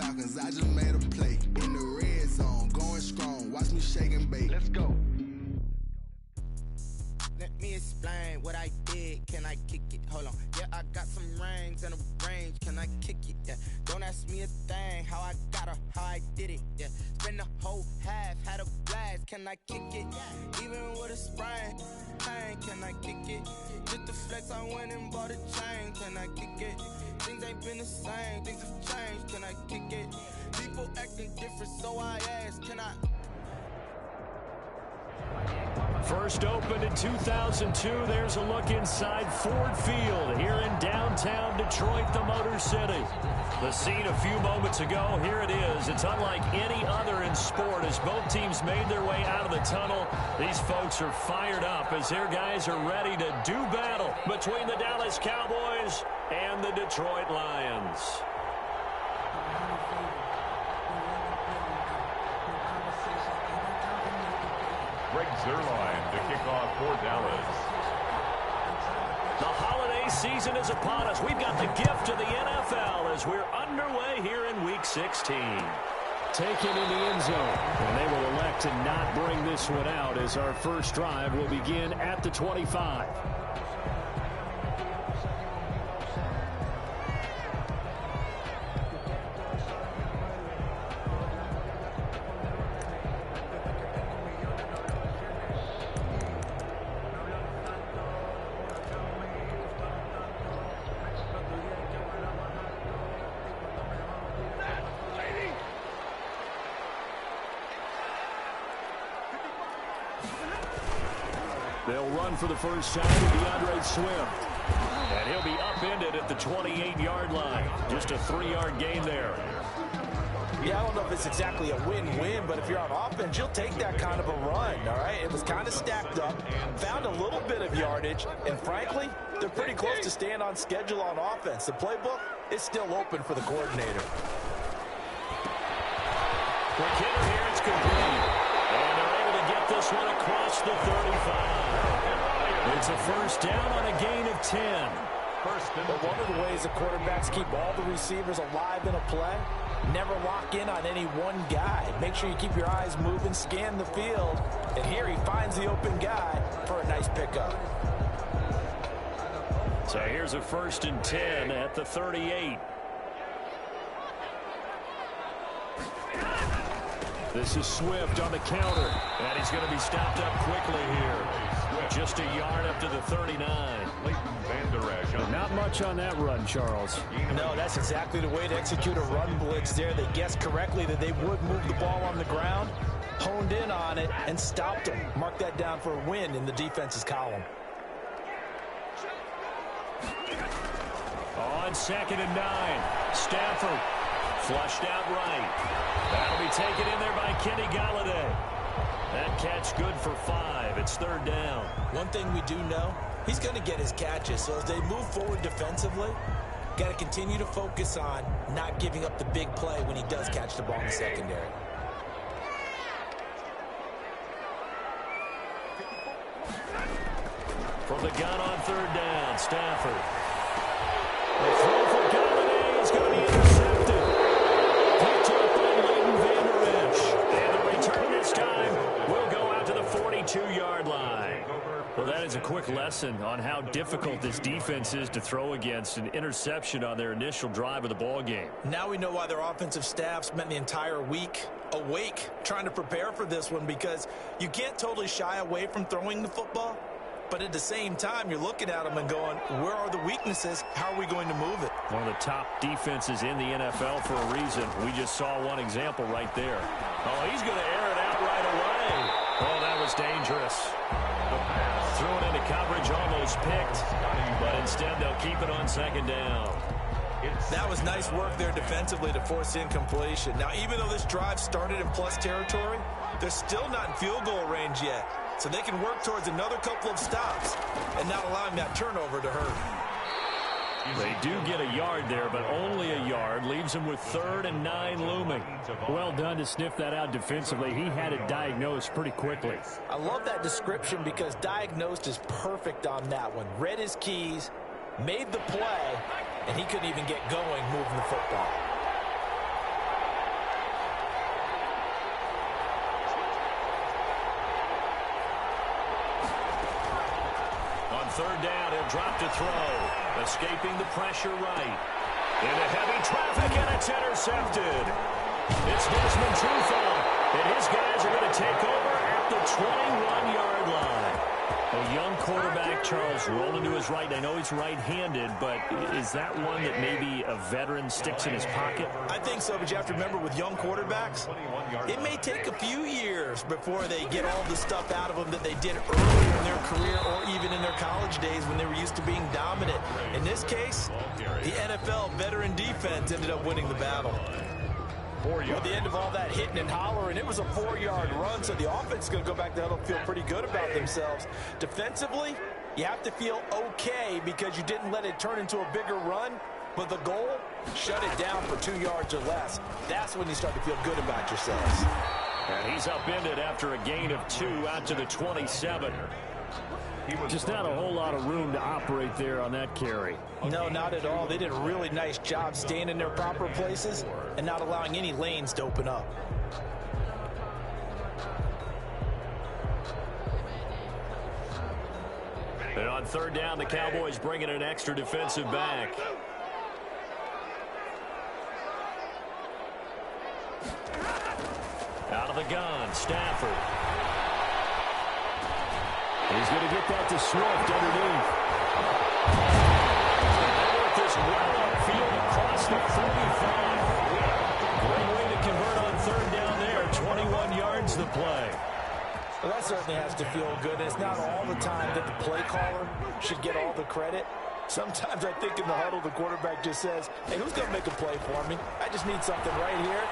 smile, cause I just made a play. In the red zone, going strong. Watch me shake and bake. Let's go. Let me explain what I did. Can I kick it? Hold on. Yeah, I got some rings and a range. Can I kick it? Yeah. Don't ask me a thing. How I got her, how I did it. Yeah. Spend the whole half, had a blast. Can I kick it? Even with a sprain. Pain, can I kick it? Just the flex, I went and bought a chain. Can I kick it? Things ain't been the same. Things have changed. Can I kick it? People acting different, so I ask, can I? First opened in 2002. There's a look inside Ford Field here in downtown Detroit, the Motor City. The scene a few moments ago, here it is. It's unlike any other in sport as both teams made their way out of the tunnel. These folks are fired up as their guys are ready to do battle between the Dallas Cowboys and the Detroit Lions. Greg Zuerlein to kick off for Dallas. The holiday season is upon us. We've got the gift of the NFL as we're underway here in Week 16. Taken in the end zone. And they will elect to not bring this one out as our first drive will begin at the 25. They'll run for the first time to DeAndre Swift. And he'll be upended at the 28-yard line. Just a 3-yard gain there. Yeah, I don't know if it's exactly a win-win, but if you're on offense, you'll take that kind of a run, all right? It was kind of stacked up, found a little bit of yardage, and frankly, they're pretty close to staying on schedule on offense. The playbook is still open for the coordinator. Quick hitter here, it's complete. And they're able to get this one across the 35. It's a first down on a gain of 10. But one of the ways the quarterbacks keep all the receivers alive in a play, never lock in on any one guy. Make sure you keep your eyes moving, scan the field, and here he finds the open guy for a nice pickup. So here's a 1st and 10 at the 38. This is Swift on the counter, and he's going to be stopped up quickly here. Just a yard up to the 39. Not much on that run, Charles. No, that's exactly the way to execute a run blitz there. They guessed correctly that they would move the ball on the ground, honed in on it, and stopped them. Mark that down for a win in the defense's column. On 2nd and 9, Stafford flushed out right. That'll be taken in there by Kenny Golladay. That catch good for 5. It's 3rd down. One thing we do know, he's going to get his catches. So as they move forward defensively, got to continue to focus on not giving up the big play when he does catch the ball in the secondary. From the gun on 3rd down, Stafford. The throw for Golladay is going to be intercepted. Picked up by Leighton Vander Esch. And the return this time will go out to the 42-yard line. Well, that is a quick lesson on how difficult this defense is to throw against. An interception on their initial drive of the ball game. Now we know why their offensive staff spent the entire week awake trying to prepare for this one, because you can't totally shy away from throwing the football. But at the same time, you're looking at them and going, where are the weaknesses? How are we going to move it? One of the top defenses in the NFL for a reason. We just saw one example right there. Oh, he's going to air it out right away. Oh, that was dangerous. Threw it into coverage, almost picked. But instead, they'll keep it on 2nd down. That was nice work there defensively to force incompletion. Now, even though this drive started in plus territory, they're still not in field goal range yet. So they can work towards another couple of stops and not allowing that turnover to hurt. They do get a yard there, but only a yard. Leaves them with 3rd and 9 looming. Well done to sniff that out defensively. He had it diagnosed pretty quickly. I love that description because diagnosed is perfect on that one. Read his keys, made the play, and he couldn't even get going moving the football. third down. He'll drop to throw. Escaping the pressure right. Into heavy traffic, and it's intercepted. It's Desmond Trufant, and his guys are going to take over at the 21-yard line. A young quarterback, Charles, rolling to his right. I know he's right-handed, but is that one that maybe a veteran sticks in his pocket? I think so, but you have to remember with young quarterbacks, it may take a few years before they get all the stuff out of them that they did earlier in their career or even in their college days when they were used to being dominant. In this case, the NFL veteran defense ended up winning the battle. At the end of all that hitting and hollering, it was a 4-yard run, so the offense is going to go back there and feel pretty good about themselves. Defensively, you have to feel okay because you didn't let it turn into a bigger run, but the goal, shut it down for 2 yards or less. That's when you start to feel good about yourselves. And he's upended after a gain of 2 out to the 27. Just not a whole lot of room to operate there on that carry. No, not at all. They did a really nice job staying in their proper places and not allowing any lanes to open up. And on third down, the Cowboys bring in an extra defensive back. Out of the gun, Stafford. He's going to get that to Swift underneath. They work this well upfield across the 35. Great way to convert on third down there. 21 yards the play. Well, that certainly has to feel good. It's not all the time that the play caller should get all the credit. Sometimes I think in the huddle, the quarterback just says, hey, who's going to make a play for me? I just need something right here.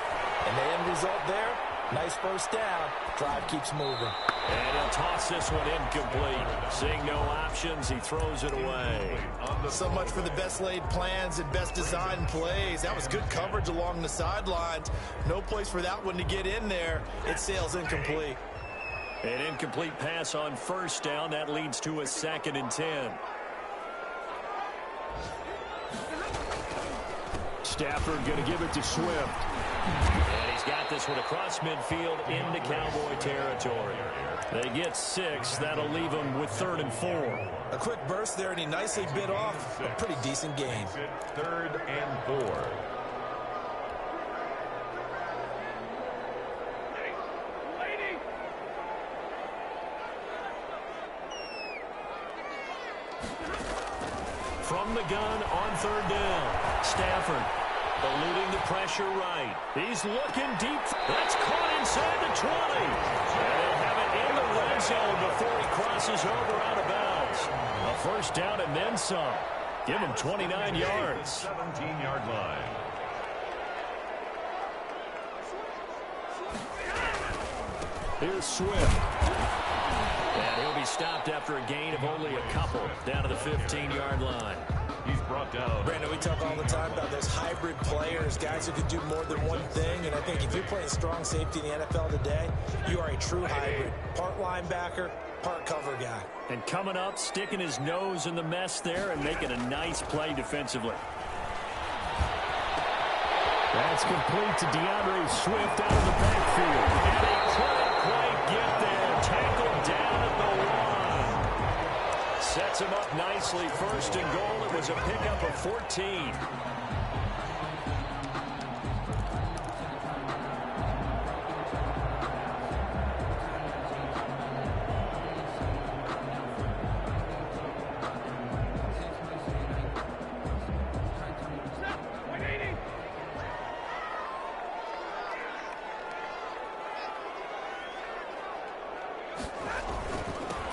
And the end result there, nice first down. Drive keeps moving. And he'll toss this one incomplete. Seeing no options, he throws it away. So much for the best laid plans and best designed plays. That was good coverage along the sidelines. No place for that one to get in there. It sails incomplete. An incomplete pass on first down. That leads to a 2nd and 10. Stafford going to give it to Swift. And he's got this one across midfield into Cowboy territory. They get 6. That'll leave them with 3rd and 4. A quick burst there, and he nicely bit off a pretty decent gain. 3rd and 4. From the gun on third down, Stafford eluding the pressure right. He's looking deep. That's caught inside the 20. And they'll have it in the red zone before he crosses over out of bounds. A first down and then some. Give him 29 yards. 17-yard line. Here's Swift. And he'll be stopped after a gain of only a couple down to the 15-yard line. He's brought down. Brandon, we talk all the time about those hybrid players, guys who can do more than one thing. And I think if you're playing strong safety in the NFL today, you are a true hybrid. Part linebacker, part cover guy. And coming up, sticking his nose in the mess there and making a nice play defensively. That's complete to DeAndre Swift out of the backfield. And they couldn't quite get there. Tackled down at the 1. Sets him up nicely. 1st and goal. It was a pickup of 14.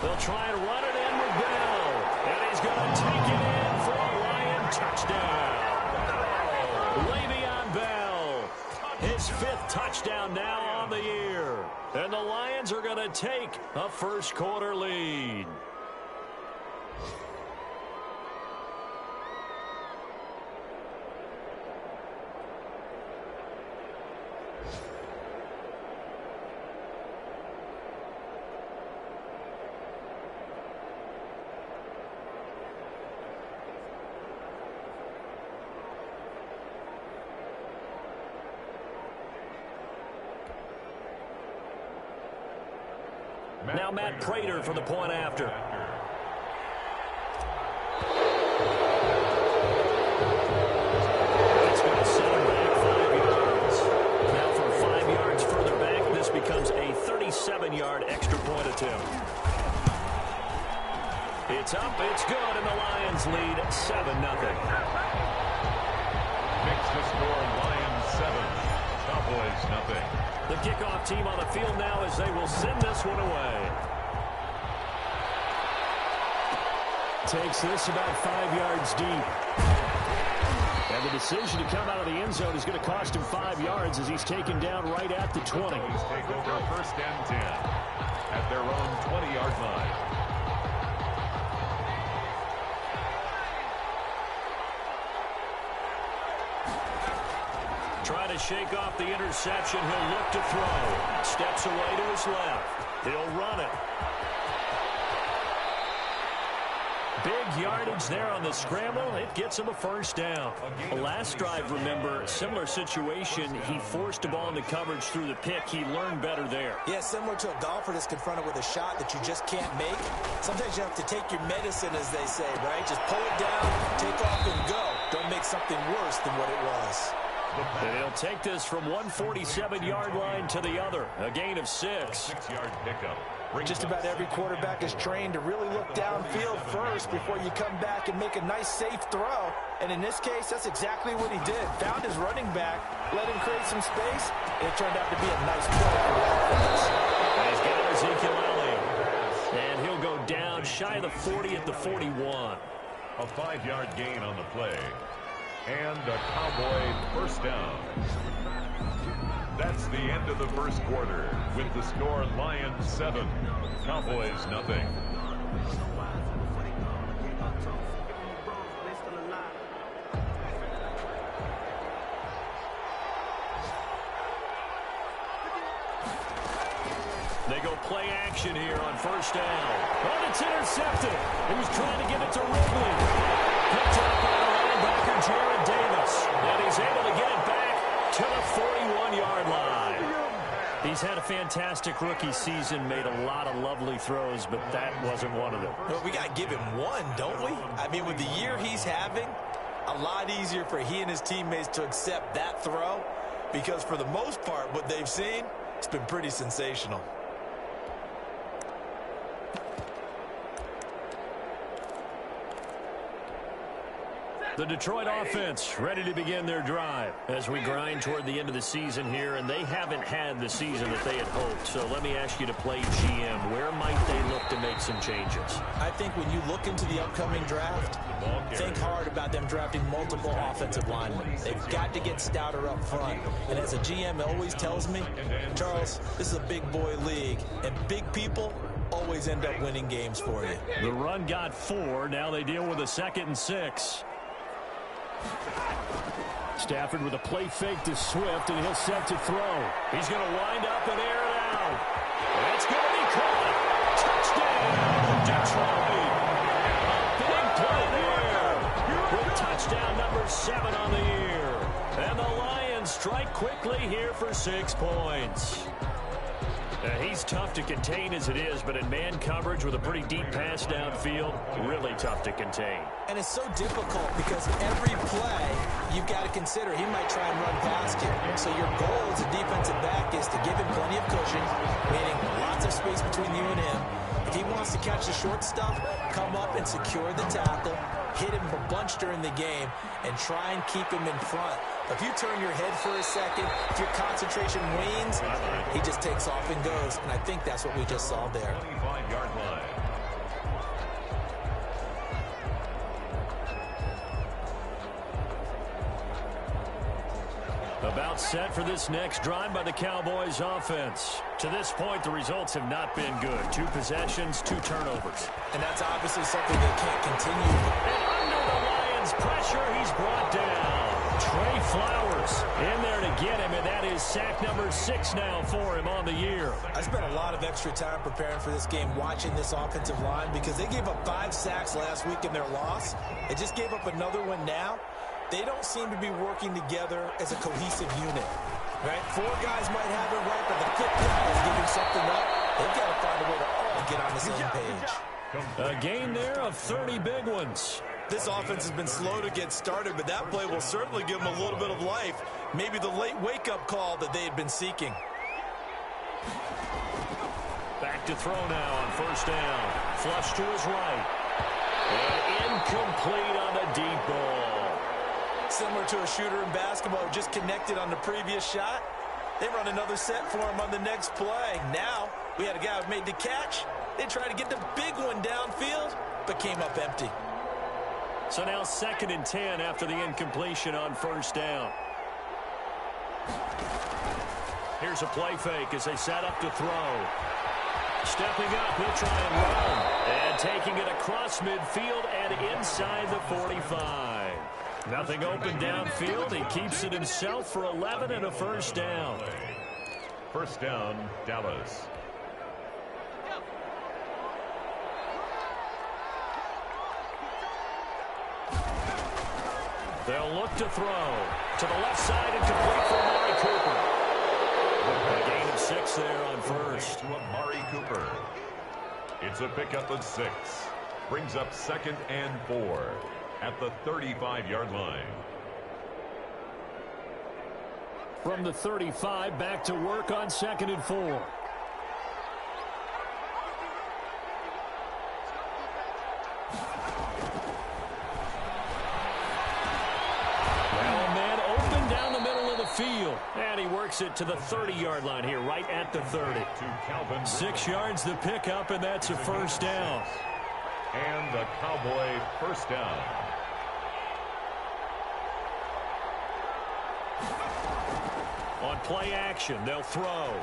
They'll try and run it in with Bell. And he's going to take it in for a Lion touchdown. Le'Veon Bell, his 5th touchdown now on the year. And the Lions are going to take a first-quarter lead. Now Matt Prater for the point after. 7-yard extra point attempt. It's up, it's good, and the Lions lead 7-0. Makes the score Lions 7, Cowboys nothing. The kickoff team on the field now as they will send this one away. Takes this about 5 yards deep. And the decision to come out of the end zone is going to cost him 5 yards as he's taken down right at the 20. Take over 1st and 10 at their own 20-yard line. Trying to shake off the interception. He'll look to throw. Steps away to his left. He'll run it. Big yardage there on the scramble. It gets him a 1st down. Last drive, remember, similar situation. He forced a ball into coverage through the pick. He learned better there. Yeah, similar to a golfer that's confronted with a shot that you just can't make. Sometimes you have to take your medicine, as they say, right? Just pull it down, take off, and go. Don't make something worse than what it was. And he'll take this from 147-yard line to the other. A gain of 6. 6-yard pickup. Just about every quarterback is trained to really look downfield first before you come back and make a nice, safe throw. And in this case, that's exactly what he did. Found his running back, let him create some space, and it turned out to be a nice play for the offense. And he's got Ezekiel Elliott. And he'll go down shy of the 40 at the 41. A 5-yard gain on the play. And a Cowboy 1st down. That's the end of the 1st quarter with the score Lions 7, Cowboys nothing. They go play action here on 1st down. Oh, it's intercepted. He was trying to give it to Ridley. Picked up by the linebacker, Jared Davis. And he's able to get it back to the 41-yard line. He's had a fantastic rookie season, made a lot of lovely throws, but that wasn't one of them. Well, we got to give him one, don't we? I mean, with the year he's having, a lot easier for he and his teammates to accept that throw because for the most part, what they've seen, it's been pretty sensational. The Detroit offense ready to begin their drive as we grind toward the end of the season here, and they haven't had the season that they had hoped. So let me ask you to play GM. Where might they look to make some changes? I think when you look into the upcoming draft, think hard about them drafting multiple offensive linemen. They've got to get stouter up front. And as a GM always tells me, Charles, this is a big boy league, and big people always end up winning games for you. The run got 4. Now they deal with a 2nd and 6. Stafford with a play fake to Swift, and he'll set to throw. He's going to wind up and air it out. It's going to be caught. Touchdown, Detroit. A big play there with touchdown number 7 on the year. And the Lions strike quickly here for 6 points. He's tough to contain as it is, but in man coverage with a pretty deep pass downfield, really tough to contain. And it's so difficult because every play you've got to consider he might try and run past you. So your goal as a defensive back is to give him plenty of cushion, meaning lots of space between you and him. If he wants to catch the short stuff, come up and secure the tackle, hit him a bunch during the game, and try and keep him in front. If you turn your head for a second, if your concentration wanes, he just takes off and goes. And I think that's what we just saw there. 25-yard line. About set for this next drive by the Cowboys offense. To this point, the results have not been good. 2 possessions, 2 turnovers. And that's obviously something they can't continue. And under the Lions' pressure, he's brought down. Trey Flowers in there to get him, and that is sack number 6 now for him on the year. I spent a lot of extra time preparing for this game watching this offensive line because they gave up 5 sacks last week in their loss. They just gave up another one now. They don't seem to be working together as a cohesive unit. Right? 4 guys might have it right, but the 5th guy is giving something up. They've got to find a way to all get on the same page. A gain there of 30 big ones. This offense has been slow to get started, but that play will certainly give them a little bit of life. Maybe the late wake-up call that they had been seeking. Back to throw now on first down. Flush to his right. And incomplete on the deep ball. Similar to a shooter in basketball, just connected on the previous shot. They run another set for him on the next play. Now, we had a guy who made the catch. They tried to get the big one downfield, but came up empty. So now 2nd and 10 after the incompletion on first down. Here's a play fake as they set up to throw. Stepping up, he'll try and run. And taking it across midfield and inside the 45. Nothing open downfield. He keeps it himself for 11 and a first down. First down, Dallas. They'll look to throw. To the left side and complete for Amari Cooper. A gain of 6 there on first. To Amari Cooper. It's a pickup of 6. Brings up 2nd and 4 at the 35-yard line. From the 35, back to work on 2nd and 4. Field, and he works it to the 30-yard line here, right at the 30. 6 yards the pickup, and that's a first down. And the Cowboy first down. On play action, they'll throw.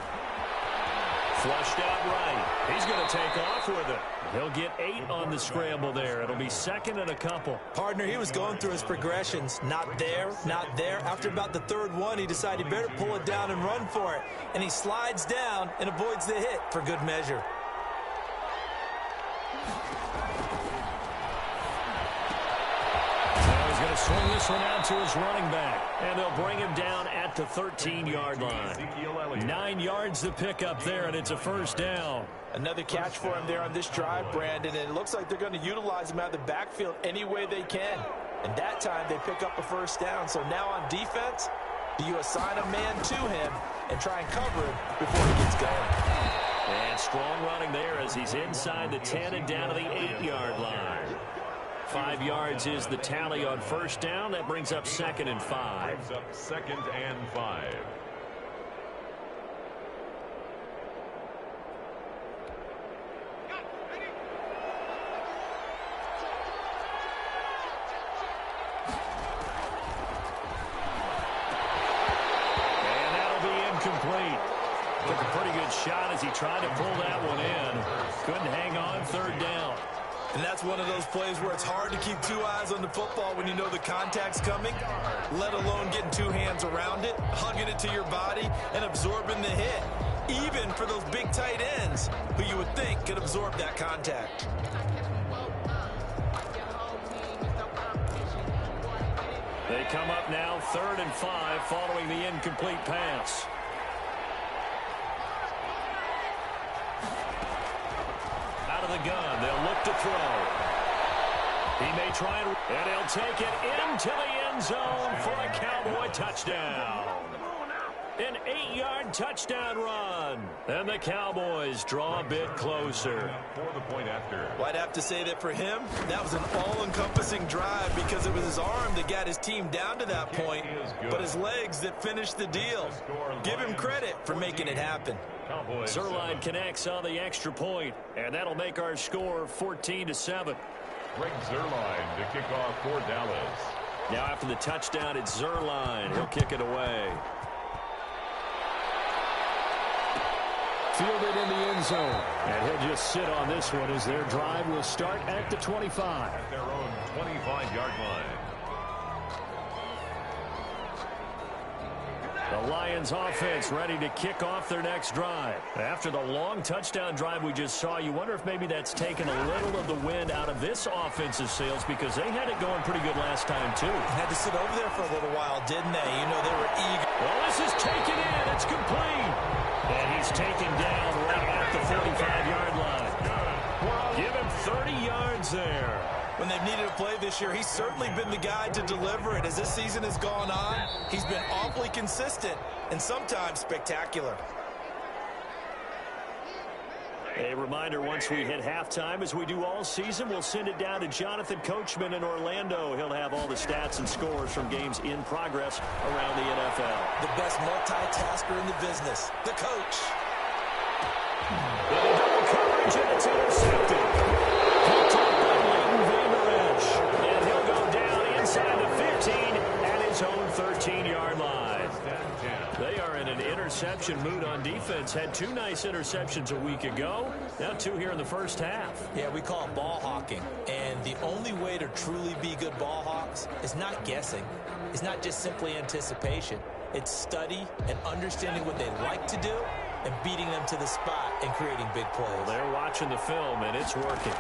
Flushed out right. He's going to take off with it. He'll get 8 on the scramble there. It'll be 2nd and a couple. Partner, he was going through his progressions. Not there, not there. After about the 3rd one, he decided he better pull it down and run for it. And he slides down and avoids the hit for good measure. Now he's going to swing this one out to his running back. And they'll bring him down at the 13-yard line. 9 yards the pickup there, and it's a first down. Another catch for him there on this drive, Brandon, and it looks like they're going to utilize him out of the backfield any way they can. And that time they pick up a first down. So now on defense, do you assign a man to him and try and cover him before he gets going? And strong running there as he's inside the 10 and down to the 8-yard line. 5 yards is the tally on first down. That brings up 2nd and 5. Brings up 2nd and 5. And that'll be incomplete. Took a pretty good shot as he tried to pull that one in. Couldn't hang on, 3rd down. And that's one of those plays where it's hard to keep 2 eyes on the football when you know the contact's coming, let alone getting 2 hands around it, hugging it to your body, and absorbing the hit, even for those big tight ends who you would think could absorb that contact. They come up now 3rd and 5 following the incomplete pass. Out of the gun, they'll look to throw. He may try and he'll take it into the end zone for a Cowboy touchdown. An 8-yard touchdown run. And the Cowboys draw a bit closer. For the point after. Well, I'd have to say that for him, that was an all-encompassing drive because it was his arm that got his team down to that point, but his legs that finished the deal. Give him credit for making it happen. Zerline connects on the extra point, and that'll make our score 14-7. Greg Zerline to kick off for Dallas. Now after the touchdown, it's Zerline. He'll kick it away. Fielded in the end zone. And he'll just sit on this one as their drive will start at the 25. At their own 25-yard line. The Lions offense ready to kick off their next drive. After the long touchdown drive we just saw, you wonder if maybe that's taken a little of the wind out of this offensive sails because they had it going pretty good last time too. Had to sit over there for a little while, didn't they? You know, they were eager. Well, this is taken in. It's complete. And he's taken down right at the 45-yard line. Give him 30 yards there. When they've needed a play this year, he's certainly been the guy to deliver it. As this season has gone on, he's been awfully consistent and sometimes spectacular. A reminder, once we hit halftime, as we do all season, we'll send it down to Jonathan Coachman in Orlando. He'll have all the stats and scores from games in progress around the NFL. The best multitasker in the business, the coach. Double coverage, and it's intercepted. Picked up by Leighton Vander Esch. And he'll go down inside the 15 at his own 13-yard line. They are in an interception mood on defense. Had 2 nice interceptions a week ago. Now 2 here in the first half. Yeah, we call it ball hawking. And the only way to truly be good ball hawks is not guessing. It's not just simply anticipation. It's study and understanding what they like to do and beating them to the spot and creating big plays. Well, they're watching the film, and it's working.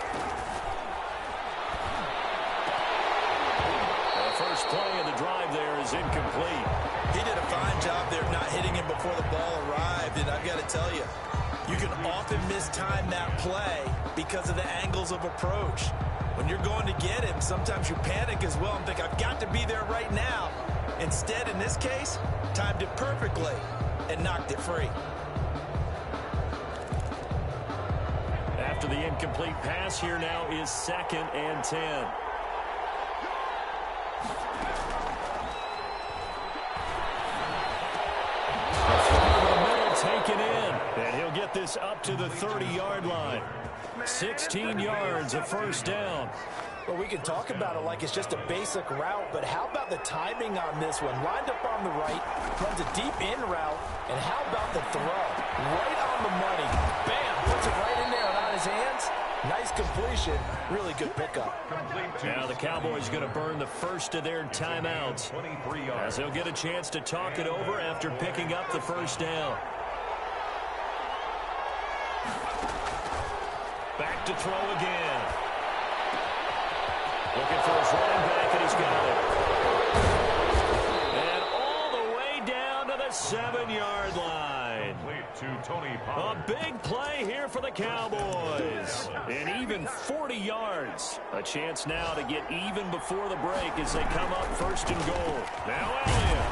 The first play of the drive there is incomplete. He did a fine job there of not hitting him before the ball arrived, and I've got to tell you, you can often mistime that play because of the angles of approach. When you're going to get him, sometimes you panic as well and think, I've got to be there right now. Instead, in this case, timed it perfectly and knocked it free. After the incomplete pass, here now is 2nd and 10. Taken in, and he'll get this up to the 30-yard line. 16 yards, a first down. Well, we can talk about it like it's just a basic route, but how about the timing on this one? Lined up on the right, runs a deep in route, and how about the throw? Right on the money. Bam, puts it right in there and on his hands. Nice completion. Really good pickup. Now the Cowboys going to burn the first of their timeouts, as they'll get a chance to talk it over after picking up the first down. Back to throw again. Looking for his running back, and he's got it. And all the way down to the 7-yard line. A big play here for the Cowboys. And even 40 yards. A chance now to get even before the break as they come up 1st and goal. Now Elliott.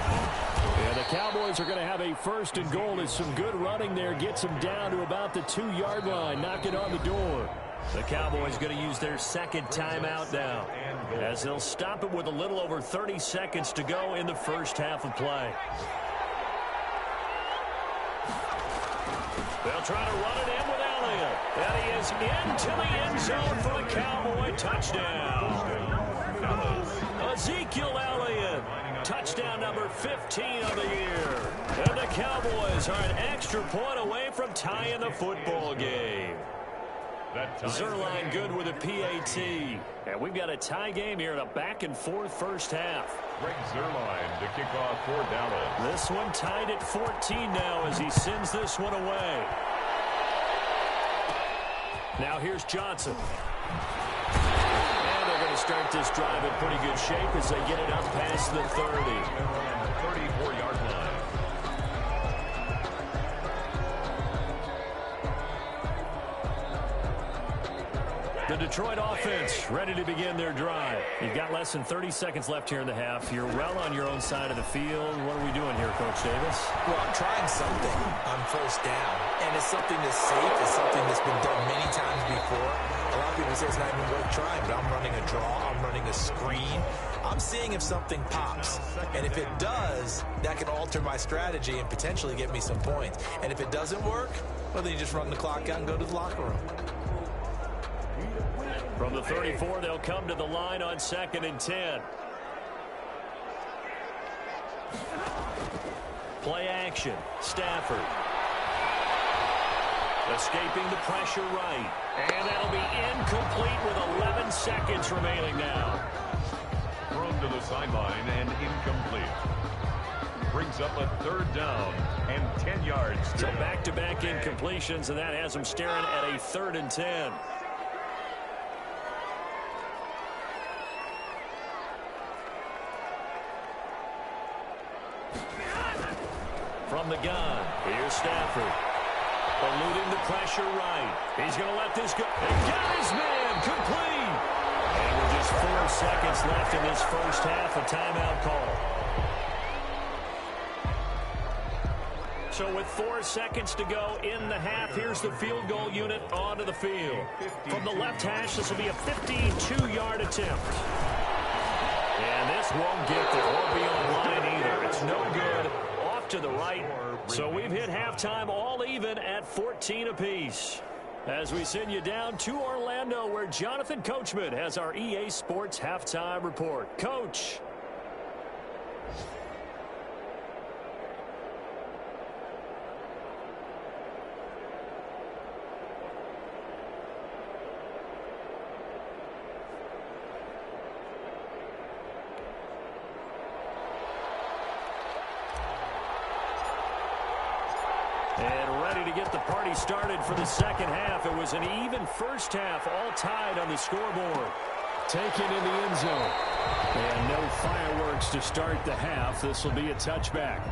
And the Cowboys are going to have a 1st and goal as some good running there gets them down to about the 2-yard line, knocking on the door. The Cowboys going to use their 2nd timeout now, as they'll stop it with a little over 30 seconds to go in the first half of play. They'll try to run it in with Elliott. And he is into the end zone for the Cowboy touchdown. Ezekiel Elliott, touchdown number 15 of the year. And the Cowboys are an extra point away from tying the football game. Zerline good with a PAT. And we've got a tie game here in a back-and-forth first half. Greg Zerline to kick off for Dallas. This one tied at 14 now as he sends this one away. Now here's Johnson. And they're going to start this drive in pretty good shape as they get it up past the 30. 34-yard line. The Detroit offense ready to begin their drive. You've got less than 30 seconds left here in the half. You're well on your own side of the field. What are we doing here, Coach Davis? Well, I'm trying something on 1st down, and it's something that's safe. It's something that's been done many times before. A lot of people say it's not even worth trying, but I'm running a draw. I'm running a screen. I'm seeing if something pops, and if it does, that can alter my strategy and potentially get me some points. And if it doesn't work, well, then you just run the clock out and go to the locker room. From the 34, they'll come to the line on 2nd and 10. Play action. Stafford. Escaping the pressure right. And that'll be incomplete with 11 seconds remaining now. Thrown to the sideline and incomplete. Brings up a 3rd down and 10 yards. So back-to-back incompletions, and that has them staring at a 3rd and 10. From the gun, here's Stafford. Eluding the pressure right. He's going to let this go. And got his man complete. And with just 4 seconds left in this first half, a timeout call. So with 4 seconds to go in the half, here's the field goal unit onto the field. From the left hash, this will be a 52-yard attempt. And this won't get there. Won't be on line either. It's no good. Off to the right. So we've hit halftime all even at 14 apiece. As we send you down to Orlando, where Jonathan Coachman has our EA Sports halftime report. Coach. And ready to get the party started for the second half. It was an even first half, all tied on the scoreboard. Taken in the end zone. And no fireworks to start the half. This will be a touchback.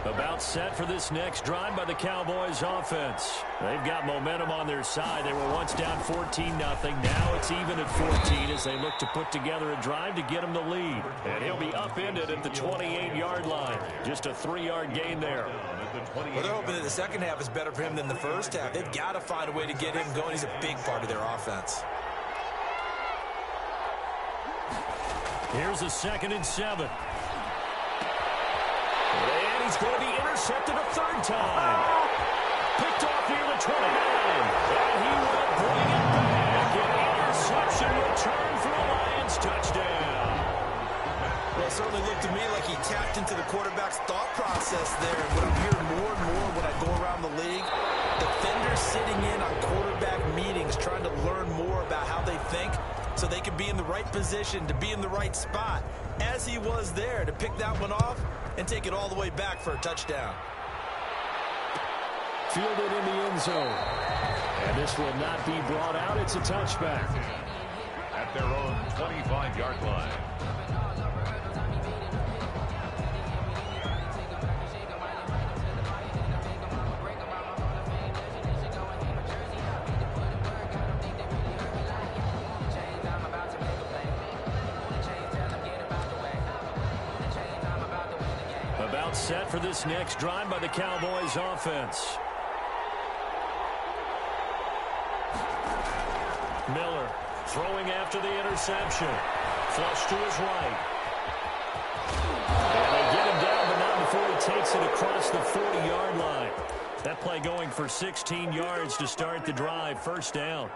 About set for this next drive by the Cowboys offense. They've got momentum on their side. They were once down 14-0. Now it's even at 14 as they look to put together a drive to get them the lead. And he'll be upended at the 28-yard line. Just a 3-yard gain there. Well, they're hoping that the second half is better for him than the first half. They've got to find a way to get him going. He's a big part of their offense. Here's a 2nd and 7. And he's going to be intercepted a third time. Picked off near the 29. And he will bring it back. An interception return for a Lions touchdown. Well, it certainly looked to me like he tapped into the quarterback's thought process there. And what I'm hearing more and more when I go around the league, defenders sitting in on quarterback meetings trying to learn more about how they think so they can be in the right position, to be in the right spot, as he was there to pick that one off and take it all the way back for a touchdown. Fielded in the end zone. And this will not be brought out. It's a touchback. At their own 25-yard line. About set for this next drive by the Cowboys offense. Miller throwing after the interception. Flush to his right. And they get him down, but not before he takes it across the 40-yard line. That play going for 16 yards to start the drive. First down.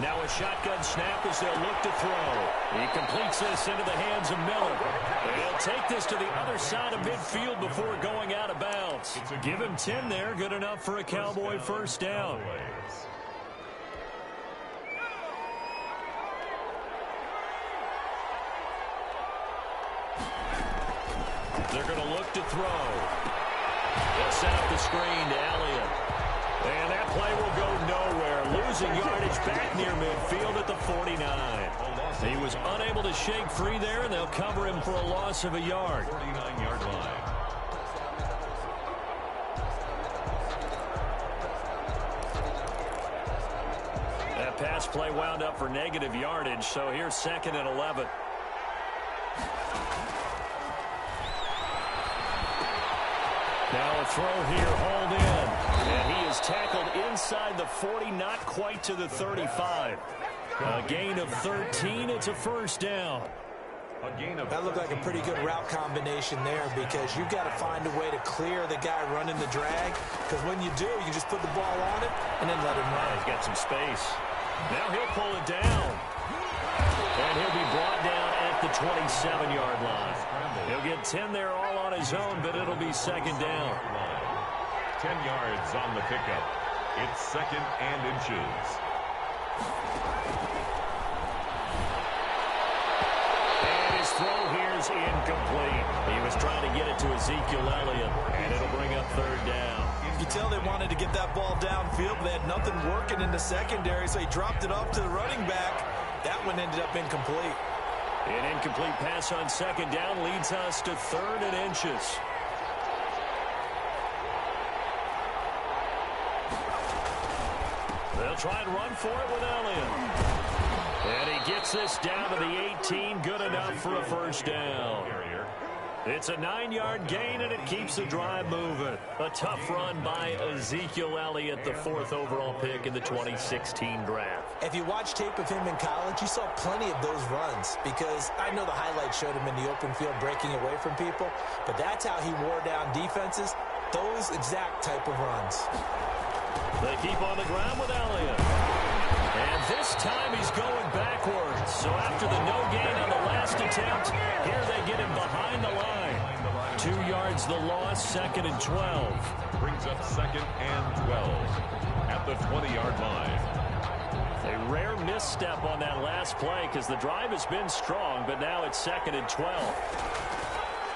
Now a shotgun snap as they'll look to throw. He completes this into the hands of Miller. He'll take this to the other side of midfield before going out of bounds. Give him 10 there. Good enough for a Cowboy first down. They're going to look to throw. They'll set up the screen to Elliott. And that play will go nowhere. Losing yardage back near midfield at the 49. He was unable to shake free there, and they'll cover him for a loss of a yard. 49-yard line. That pass play wound up for negative yardage, so here's 2nd and 11. Now a throw here, hauled in. And he is tackled inside the 40, not quite to the 35. A gain of 13, it's a first down. That looked like a pretty good route combination there, because you've got to find a way to clear the guy running the drag, because when you do, you just put the ball on it and then let him run. He's got some space. Now he'll pull it down. And he'll be brought down at the 27-yard line. He'll get 10 there all on his own, but it'll be second down. 10 yards on the pickup. It's 2nd and inches. And his throw here is incomplete. He was trying to get it to Ezekiel Elliott, and it'll bring up third down. You tell they wanted to get that ball downfield, but they had nothing working in the secondary, so he dropped it off to the running back. That one ended up incomplete. An incomplete pass on second down leads us to 3rd and inches. They'll try and run for it with Elliott. And he gets this down to the 18, good enough for a first down. It's a 9-yard gain, and it keeps the drive moving. A tough run by Ezekiel Elliott, the 4th overall pick in the 2016 draft. If you watch tape of him in college, you saw plenty of those runs, because I know the highlights showed him in the open field breaking away from people, but that's how he wore down defenses, those exact type of runs. They keep on the ground with Elliott. And this time he's going backwards. So after the no gain on the last attempt, here they get him behind the line. 2 yards the loss, 2nd and 12. Brings up 2nd and 12 at the 20-yard line. A rare misstep on that last play because the drive has been strong, but now it's 2nd and 12.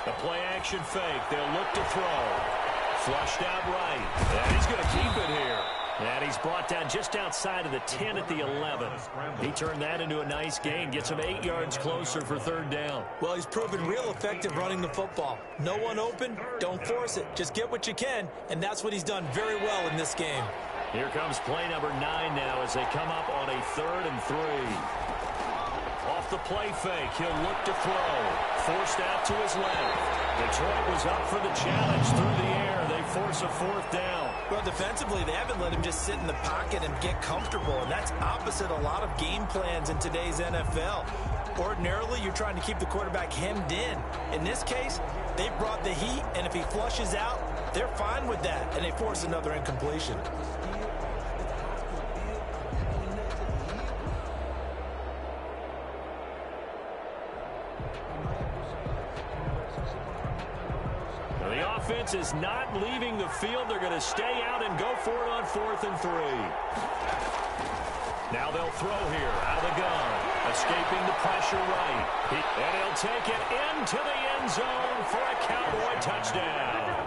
The play action fake. They'll look to throw. Flushed out right. And he's going to keep it here. And he's brought down just outside of the 10 at the 11. He turned that into a nice gain. Gets him 8 yards closer for 3rd down. Well, he's proven real effective running the football. No one open, don't force it. Just get what you can, and that's what he's done very well in this game. Here comes play number 9 now as they come up on a 3rd and 3. Off the play fake, he'll look to throw. Forced out to his left. Detroit was up for the challenge through the air. They force a 4th down. Well, defensively, they haven't let him just sit in the pocket and get comfortable, and that's opposite a lot of game plans in today's NFL. Ordinarily, you're trying to keep the quarterback hemmed in. In this case, they brought the heat, and if he flushes out, they're fine with that, and they force another incompletion. Offense is not leaving the field. They're going to stay out and go for it on 4th and 3. Now they'll throw here out of the gun. Escaping the pressure right. And he'll take it into the end zone for a Cowboy touchdown.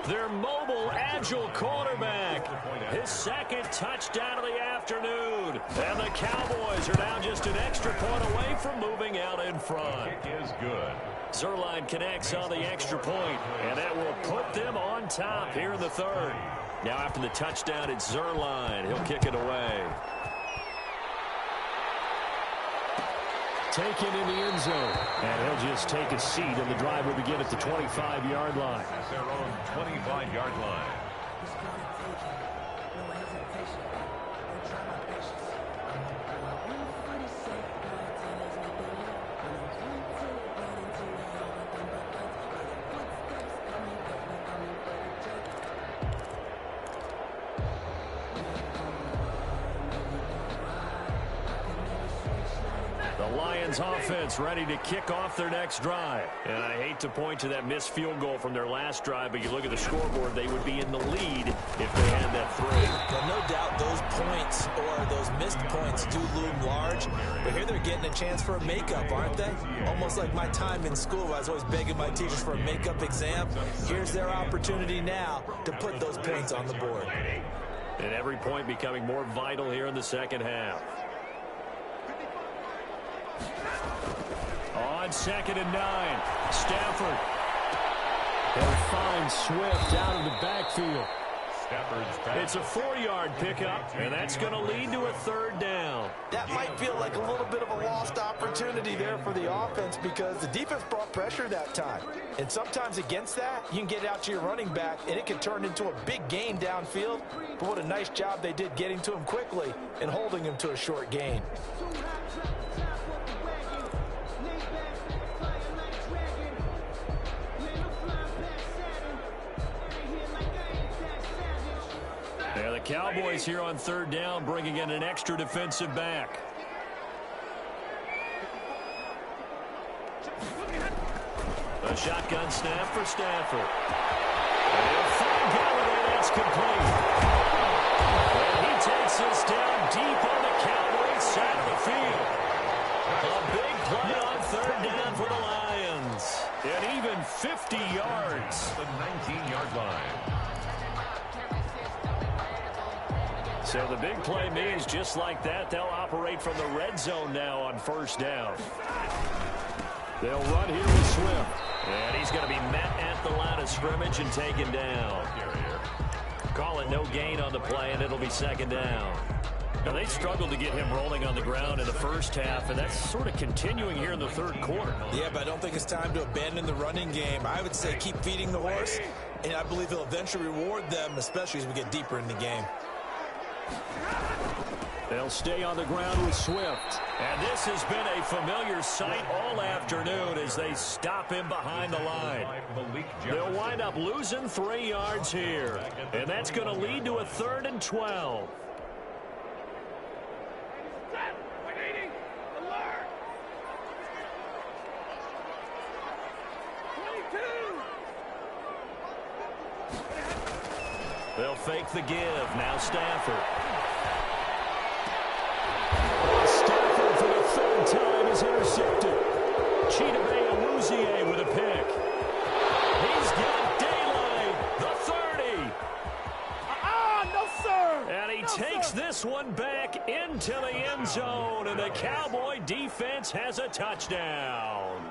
Their mobile, agile quarterback. His 2nd touchdown of the afternoon. And the Cowboys are now just an extra point away from moving out in front. Kick is good. Zuerlein connects on the extra point, and that will put them on top here in the 3rd. Now after the touchdown, it's Zuerlein. He'll kick it away. Taken in the end zone, and he'll just take a seat, and the drive will begin at the 25-yard line. At their own 25-yard line. Offense ready to kick off their next drive. And I hate to point to that missed field goal from their last drive, but you look at the scoreboard, they would be in the lead if they had that 3. Well, no doubt those points or those missed points do loom large, but here they're getting a chance for a makeup, aren't they? Almost like my time in school where I was always begging my teachers for a makeup exam. Here's their opportunity now to put those points on the board. And every point becoming more vital here in the 2nd half. On 2nd and 9, Stafford. They'll find Swift out of the backfield. It's a 4-yard pickup, and that's going to lead to a 3rd down. That might feel like a little bit of a lost opportunity there for the offense because the defense brought pressure that time. And sometimes against that, you can get out to your running back, and it can turn into a big gain downfield. But what a nice job they did getting to him quickly and holding him to a short gain. Yeah, the Cowboys here on 3rd down bringing in an extra defensive back. A shotgun snap for Stafford. And he'll find Galloway. That's complete. And he takes this down deep on the Cowboys side of the field. A big play on 3rd down for the Lions. And even 50 yards. The 19-yard line. So the big play means just like that, they'll operate from the red zone now on first down. They'll run here with Swift. And he's going to be met at the line of scrimmage and taken down. Call it no gain on the play, and it'll be second down. Now, they struggled to get him rolling on the ground in the first half, and that's sort of continuing here in the third quarter. Yeah, but I don't think it's time to abandon the running game. I would say keep feeding the horse, and I believe he'll eventually reward them, especially as we get deeper in the game. They'll stay on the ground with Swift. And this has been a familiar sight all afternoon as they stop him behind the line. They'll wind up losing 3 yards here. And that's going to lead to a 3rd and 12. They'll fake the give. Now Stafford. Stafford for the 3rd time is intercepted. Jetrozay7's with a pick. He's got daylight. The 30. No, sir. And he takes this one back into the end zone. And the Cowboy defense has a touchdown.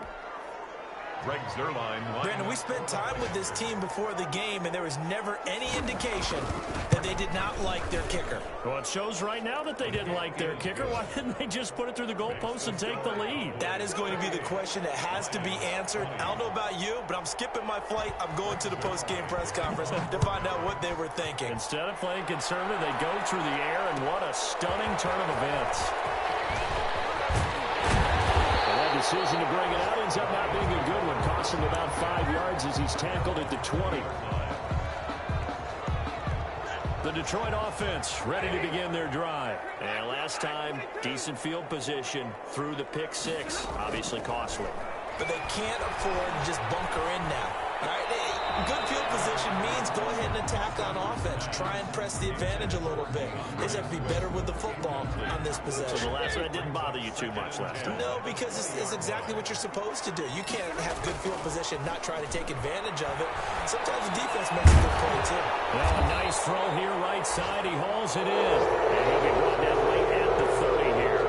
Greg Zuerlein. Brandon, we spent time with this team before the game, and there was never any indication that they did not like their kicker. Well, it shows right now that they didn't like their kicker. Why didn't they just put it through the goalpost and take the lead? That is going to be the question that has to be answered. I don't know about you, but I'm skipping my flight. I'm going to the post-game press conference to find out what they were thinking. Instead of playing conservative, they go through the air, and what a stunning turn of events. Decision to bring it out ends up not being a good one. Costs him about 5 yards as he's tackled at the 20. The Detroit offense ready to begin their drive. And last time, decent field position through the pick 6. Obviously costly. But they can't afford to just bunker in now. All right? Good field position means go ahead and attack on offense. Try and press the advantage a little bit. They just have to be better with the football on this possession. So the last one didn't bother you too much last time? No, because it's exactly what you're supposed to do. You can't have good field position, not try to take advantage of it. Sometimes the defense makes a good play, too. Well, a nice throw here right side. He hauls it in. And he'll be brought down late at the 30 here.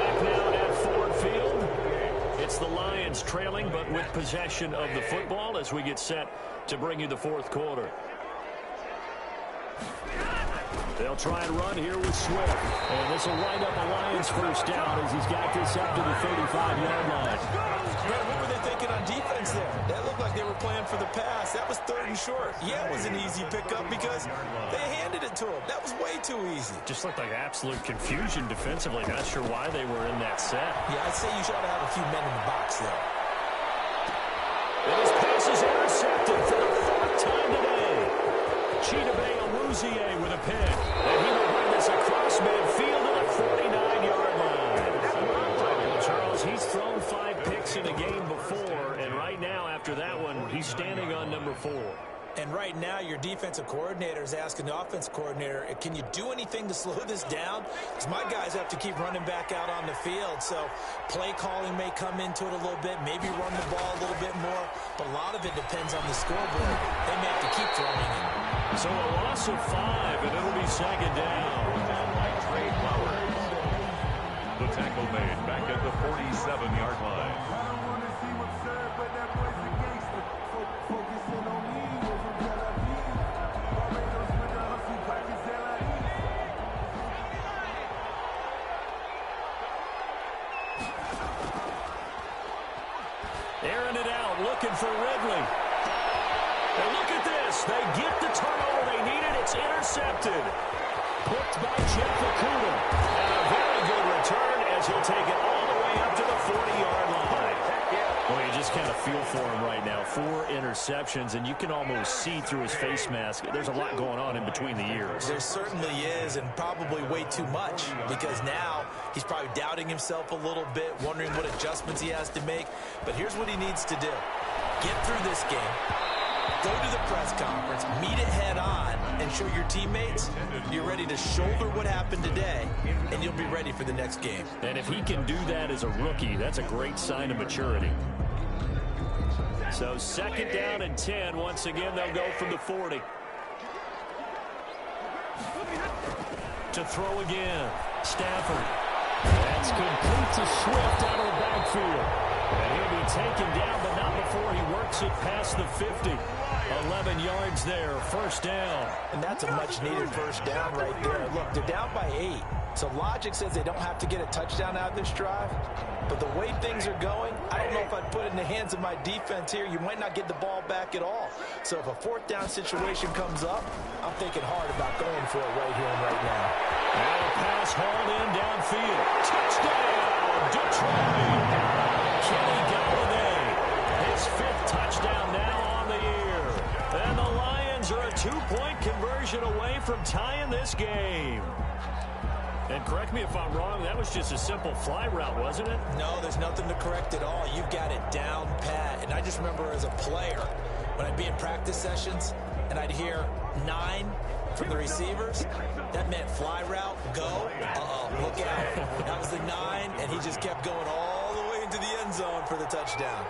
Back now at Ford Field. It's the Lions trailing, but with possession of the football as we get set to bring you the 4th quarter. They'll try and run here with Swift. And this will wind up a Lions first down as he's got this up to the 35-yard line. What were they thinking on defense there? That looked like they were playing for the pass. That was 3rd and short. Yeah, it was an easy pickup because they handed it to him. That was way too easy. Just looked like absolute confusion defensively. Not sure why they were in that set. Yeah, I'd say you should have a few men in the box there. And his pass is intercepted for the 4th time today. Jetrozay7's with a pick. And he will bring this across midfield to the 49-yard line. Well, Charles, he's thrown 5 picks in a game before, and right now, after that one, he's standing on number 4. And right now, your defensive coordinator is asking the offensive coordinator, can you do anything to slow this down? Because my guys have to keep running back out on the field. So play calling may come into it a little bit, maybe run the ball a little bit more. But a lot of it depends on the scoreboard. They may have to keep throwing it. So a loss of 5, and it'll be second down. The tackle made back at the 47-yard line. Airing it out, looking for Ridley. And look at this. They get the turnover they needed. It's intercepted. Picked by Okudah. And a very good return as he'll take it all the way up to the 40-yard line. Well, you just kind of feel for him right now. 4 interceptions, and you can almost see through his face mask. There's a lot going on in between the ears. There certainly is, and probably way too much, because now he's probably doubting himself a little bit, wondering what adjustments he has to make. But here's what he needs to do. Get through this game. Go to the press conference, meet it head on, and show your teammates you're ready to shoulder what happened today, and you'll be ready for the next game. And if he can do that as a rookie, that's a great sign of maturity. So 2nd down and 10. Once again, they'll go from the 40. To throw again. Stafford. That's complete to Swift out of the backfield. And he'll be taken down, but not before he works it past the 50. 11 yards there, first down. And that's a much-needed first down right there. Look, they're down by 8. So logic says they don't have to get a touchdown out of this drive. But the way things are going, I don't know if I'd put it in the hands of my defense here. You might not get the ball back at all. So if a fourth down situation comes up, I'm thinking hard about going for it right here and right now. Now a pass hauled in downfield. Touchdown, Detroit. Kenny Galladay, his 5th touchdown now on the year. And the Lions are a 2-point conversion away from tying this game. And correct me if I'm wrong, that was just a simple fly route, wasn't it? No, there's nothing to correct at all. You've got it down pat. And I just remember as a player, when I'd be in practice sessions, and I'd hear 9 from the receivers, that meant fly route, go, look out. That was the 9, and he just kept going all the way into the end zone for the touchdown.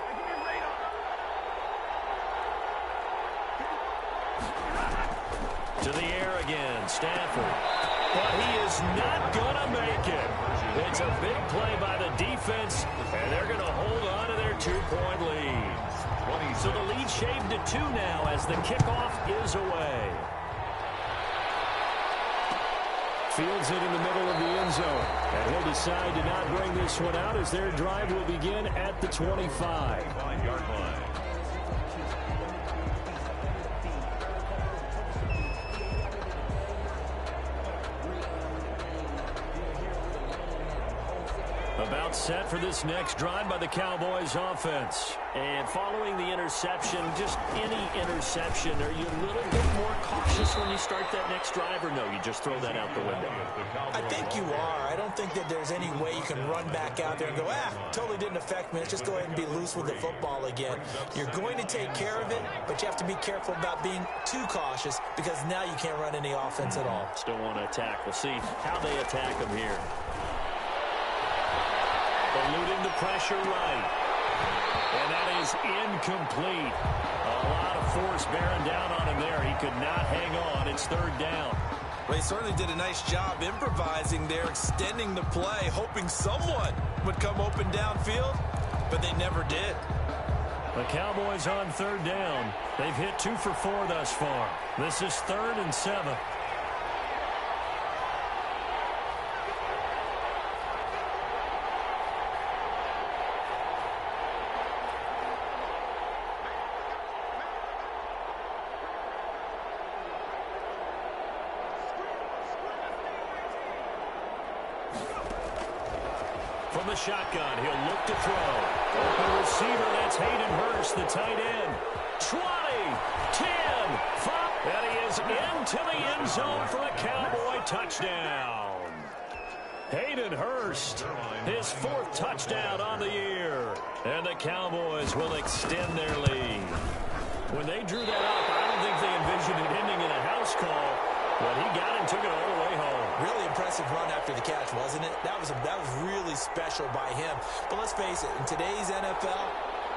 To the air again, Stafford. But he is not going to make it. It's a big play by the defense, and they're going to hold on to their 2-point lead. So the lead shaved to 2 now as the kickoff is away. Fields it in the middle of the end zone. And he'll decide to not bring this one out as their drive will begin at the 25-yard line. About set for this next drive by the Cowboys offense. And following the interception, just any interception, are you a little bit more cautious when you start that next drive, or no, you just throw that out the window? I think you are. I don't think that there's any way you can run back out there and go, totally didn't affect me. Let's just go ahead and be loose with the football again. You're going to take care of it, but you have to be careful about being too cautious because now you can't run any offense at all. Still want to attack. We'll see how they attack him here. Eluding the pressure right. And that is incomplete. A lot of force bearing down on him there. He could not hang on. It's 3rd down. Well, he certainly did a nice job improvising there, extending the play, hoping someone would come open downfield, but they never did. The Cowboys on 3rd down. They've hit 2 for 4 thus far. This is 3rd and 7. From the shotgun, he'll look to throw. Open receiver, that's Hayden Hurst, the tight end. 20, 10, 5, and he is into the end zone for a Cowboy touchdown. Hayden Hurst, his 4th touchdown on the year. And the Cowboys will extend their lead. When they drew that up, I don't think they envisioned it ending in a house call. But he got it and took it all the way home. Really impressive run after the catch, wasn't it? That was really special by him. But let's face it, in today's NFL,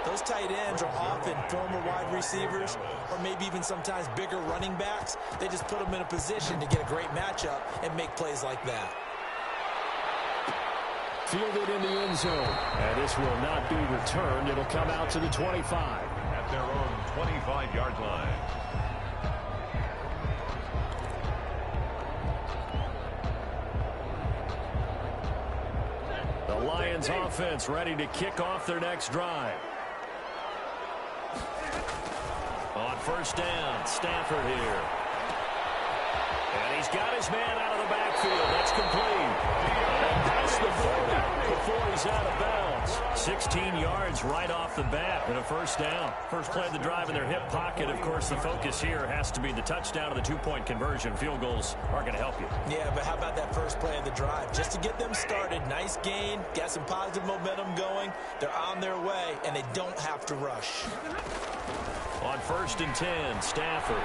those tight ends are often former wide receivers or maybe even sometimes bigger running backs. They just put them in a position to get a great matchup and make plays like that. Fielded in the end zone. And this will not be returned. It'll come out to the 25. At their own 25-yard line. The Lions offense ready to kick off their next drive. On 1st down, Stafford here. And he's got his man out of the backfield. That's complete. And that's the 40 before he's out of bounds. 16 yards right off the bat and a 1st down. First play of the drive in their hip pocket. Of course, the focus here has to be the touchdown of the 2-point conversion. Field goals aren't going to help you. Yeah, but how about that first play of the drive? Just to get them started, nice gain, got some positive momentum going. They're on their way, and they don't have to rush. On 1st and 10, Stafford.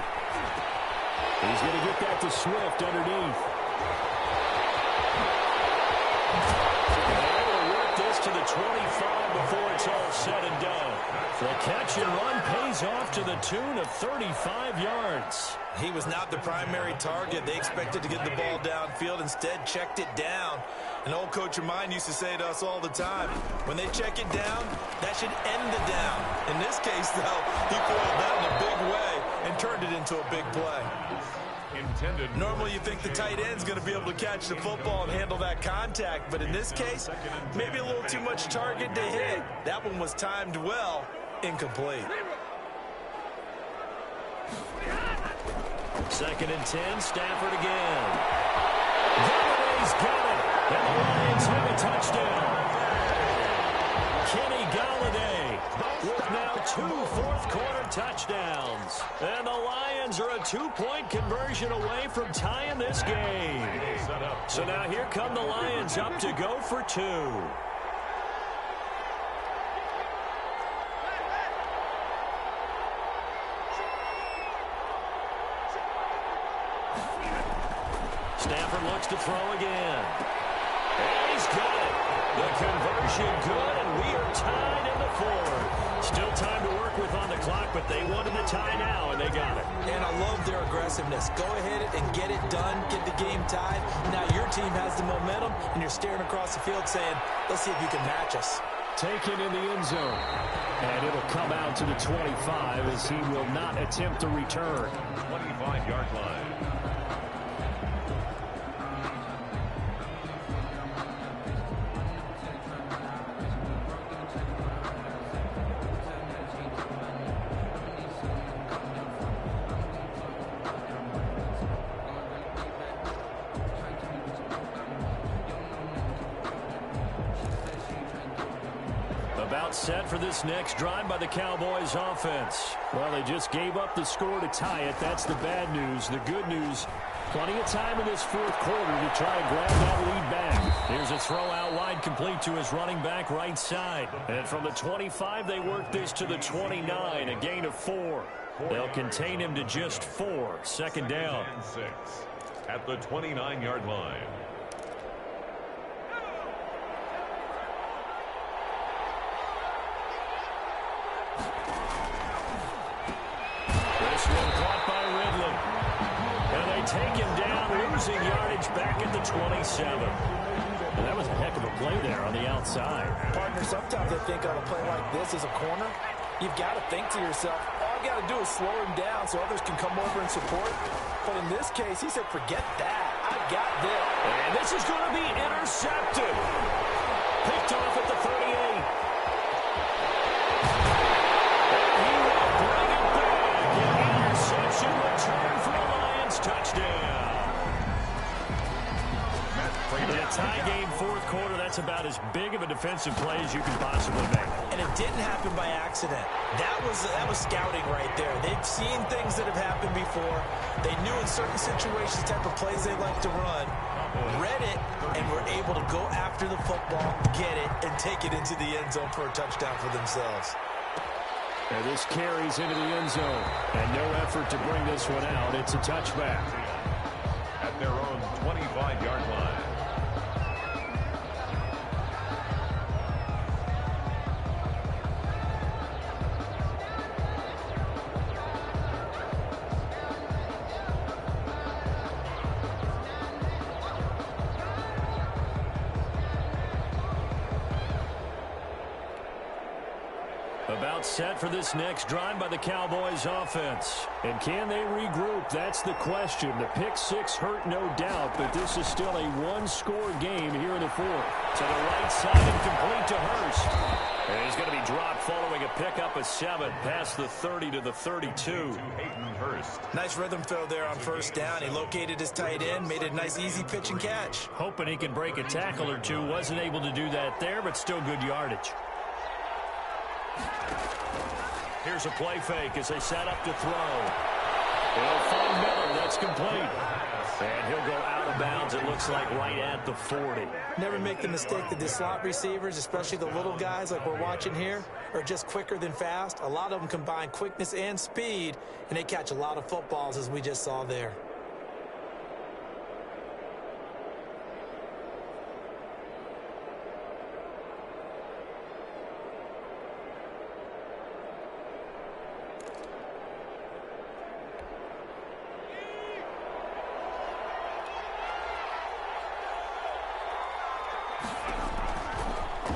He's going to get that to Swift underneath. to the 25 before it's all said and done. The catch and run pays off to the tune of 35 yards. He was not the primary target. They expected to get the ball downfield. Instead, checked it down. An old coach of mine used to say to us all the time, when they check it down, that should end the down. In this case, though, he foiled that in a big way and turned it into a big play. Normally you think the tight end's going to be able to catch the football and handle that contact, but in this case, maybe a little too much target to hit. That one was timed well, incomplete. 2nd and 10, Stafford again. Galladay's got it, and the Lions have a touchdown. Kenny Galladay with now 2 fourth-quarter touchdowns. And the Lions are a 2-point conversion away from tying this game. So now here come the Lions up to go for 2. Stafford looks to throw again. And he's got it. The conversion good, and we are tied in the 4th. Still time to work with on the clock, but they wanted the tie now, and they got it. And I love their aggressiveness. Go ahead and get it done, get the game tied. Now your team has the momentum, and you're staring across the field saying, let's see if you can match us. Taken in the end zone. And it'll come out to the 25 as he will not attempt to return. 25-yard line. About set for this next drive by the Cowboys offense. Well, they just gave up the score to tie it. That's the bad news. The good news, plenty of time in this 4th quarter to try and grab that lead back. Here's a throw out wide, complete to his running back right side. And from the 25, they work this to the 29, a gain of 4. They'll contain him to just 4. 2nd down. 6 at the 29-yard line. Take him down, losing yardage back at the 27. And that was a heck of a play there on the outside. Partner, sometimes I think on a play like this as a corner, you've got to think to yourself, all I got to do is slow him down so others can come over and support. But in this case, he said, forget that. I got this. And this is going to be intercepted. Picked off at the 38. And he will bring it back. An interception return for a Lions touchdown. In a tie game 4th quarter, that's about as big of a defensive play as you can possibly make. And it didn't happen by accident. That was scouting right there. They've seen things that have happened before. They knew in certain situations the type of plays they like to run, read it, and were able to go after the football, get it, and take it into the end zone for a touchdown for themselves. And this carries into the end zone. And no effort to bring this one out. It's a touchback. At their own 25-yard line. About set for this next drive by the Cowboys offense. And can they regroup? That's the question. The pick 6 hurt, no doubt, but this is still a one-score game here in the 4th. To the right side and complete to Hurst. And he's going to be dropped following a pickup of 7 past the 30 to the 32. Nice rhythm throw there on first down. He located his tight end, made a nice easy pitch and catch. Hoping he can break a tackle or two. Wasn't able to do that there, but still good yardage. Here's a play fake as they set up to throw. He'll find Miller. That's complete. And he'll go out of bounds, it looks like, right at the 40. Never make the mistake that the slot receivers, especially the little guys like we're watching here, are just quicker than fast. A lot of them combine quickness and speed, and they catch a lot of footballs, as we just saw there.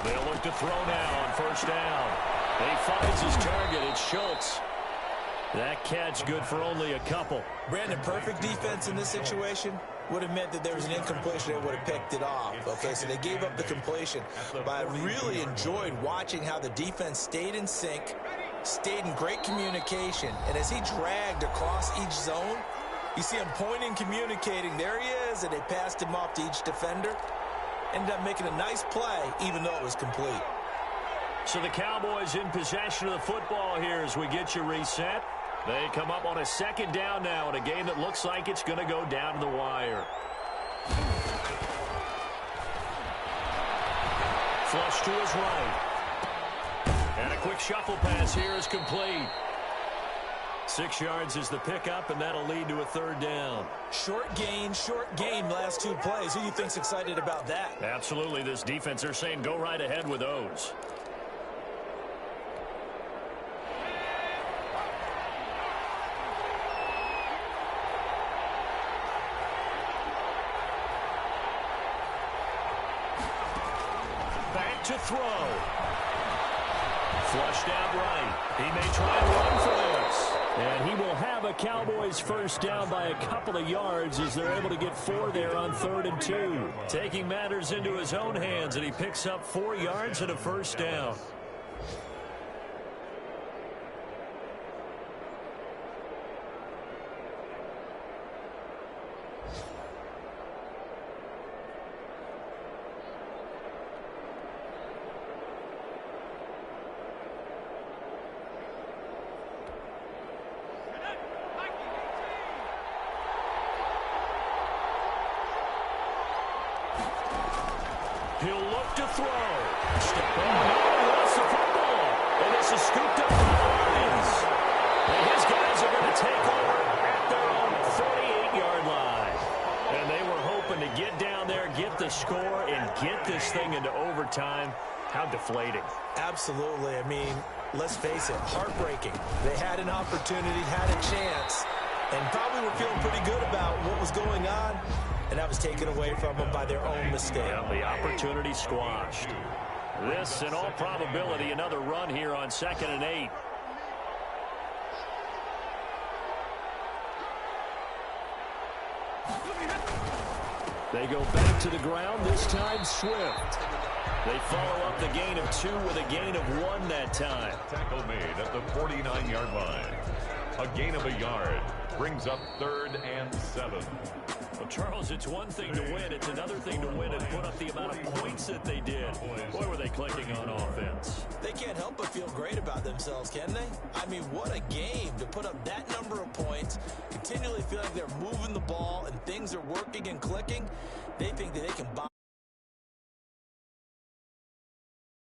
They'll look to throw now on first down. He finds his target. It's Schultz. That catch good for only a couple. Brandon, perfect defense in this situation would have meant that there was an incompletion. They would have picked it off. Okay, so they gave up the completion. But I really enjoyed watching how the defense stayed in sync, stayed in great communication. And as he dragged across each zone, you see him pointing, communicating. There he is, and they passed him off to each defender. Ended up making a nice play, even though it was complete. So the Cowboys in possession of the football here as we get you reset. They come up on a second down now in a game that looks like it's going to go down to the wire. Flush to his right. And a quick shuffle pass here is complete. 6 yards is the pickup, and that'll lead to a third down. Short game, last 2 plays. Who do you think's excited about that? Absolutely. This defense, they're saying go right ahead with those. To throw. Flushed out right. He may try and run for this. And he will have a Cowboys first down by a couple of yards as they're able to get 4 there on 3rd and 2. Taking matters into his own hands, and he picks up 4 yards and a first down. He'll look to throw. Step on. He lost the football. And this is scooped up by Lions. And his guys are going to take over at their own 48-yard line. And they were hoping to get down there, get the score, and get this thing into overtime. How deflating. Absolutely. I mean, let's face it, heartbreaking. They had an opportunity, had a chance, and probably were feeling pretty good about what was going on. And that was taken away from them by their own mistake. Yeah, the opportunity squashed. This, in all probability, another run here on 2nd and 8. They go back to the ground, this time Swift. They follow up the gain of 2 with a gain of 1 that time. Tackle made at the 49-yard line. A gain of a yard brings up 3rd and 7. Well, Charles, it's one thing to win. It's another thing to win and put up the amount of points that they did. Boy, were they clicking on offense. They can't help but feel great about themselves, can they? I mean, what a game to put up that number of points, continually feel like they're moving the ball and things are working and clicking. They think that they can buy.